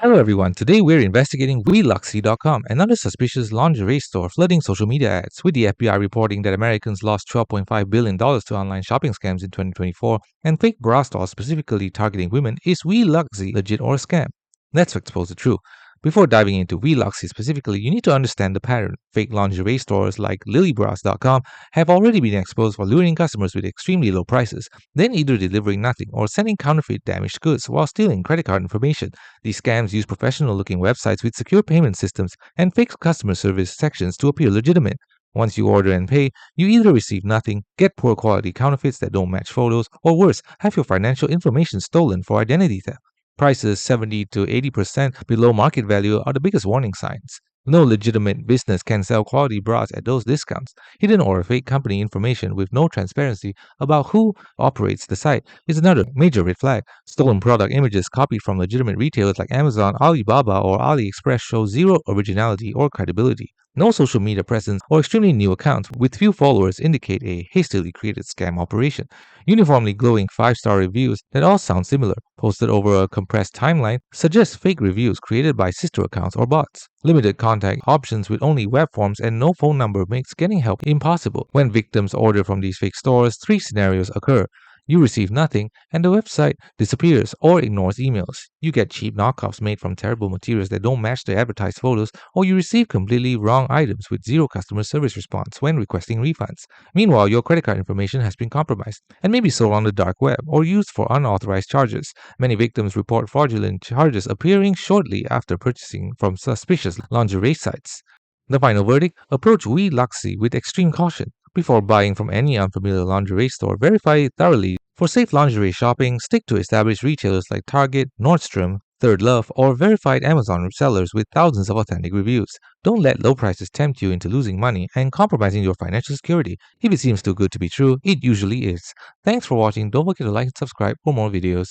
Hello everyone, today we're investigating Weluxy.com, another suspicious lingerie store flooding social media ads, with the FBI reporting that Americans lost $12.5 billion to online shopping scams in 2024, and fake bra stores specifically targeting women. Is Weluxy legit or a scam? Let's expose the truth. Before diving into Weluxy specifically, you need to understand the pattern. Fake lingerie stores like lilybras.com have already been exposed for luring customers with extremely low prices, then either delivering nothing or sending counterfeit damaged goods while stealing credit card information. These scams use professional-looking websites with secure payment systems and fake customer service sections to appear legitimate. Once you order and pay, you either receive nothing, get poor quality counterfeits that don't match photos, or worse, have your financial information stolen for identity theft. Prices 70 to 80% below market value are the biggest warning signs. No legitimate business can sell quality bras at those discounts. Hidden or fake company information with no transparency about who operates the site is another major red flag. Stolen product images copied from legitimate retailers like Amazon, Alibaba, or AliExpress show zero originality or credibility. No social media presence or extremely new accounts with few followers indicate a hastily created scam operation. Uniformly glowing 5-star reviews that all sound similar, posted over a compressed timeline, suggest fake reviews created by sister accounts or bots. Limited contact options with only web forms and no phone number makes getting help impossible. When victims order from these fake stores, three scenarios occur. You receive nothing, and the website disappears or ignores emails. You get cheap knockoffs made from terrible materials that don't match the advertised photos, or you receive completely wrong items with zero customer service response when requesting refunds. Meanwhile, your credit card information has been compromised and may be sold on the dark web or used for unauthorized charges. Many victims report fraudulent charges appearing shortly after purchasing from suspicious lingerie sites. The final verdict: approach Weluxy with extreme caution. Before buying from any unfamiliar lingerie store, verify it thoroughly. For safe lingerie shopping, stick to established retailers like Target, Nordstrom, Third Love, or verified Amazon sellers with thousands of authentic reviews. Don't let low prices tempt you into losing money and compromising your financial security. If it seems too good to be true, it usually is. Thanks for watching. Don't forget to like and subscribe for more videos.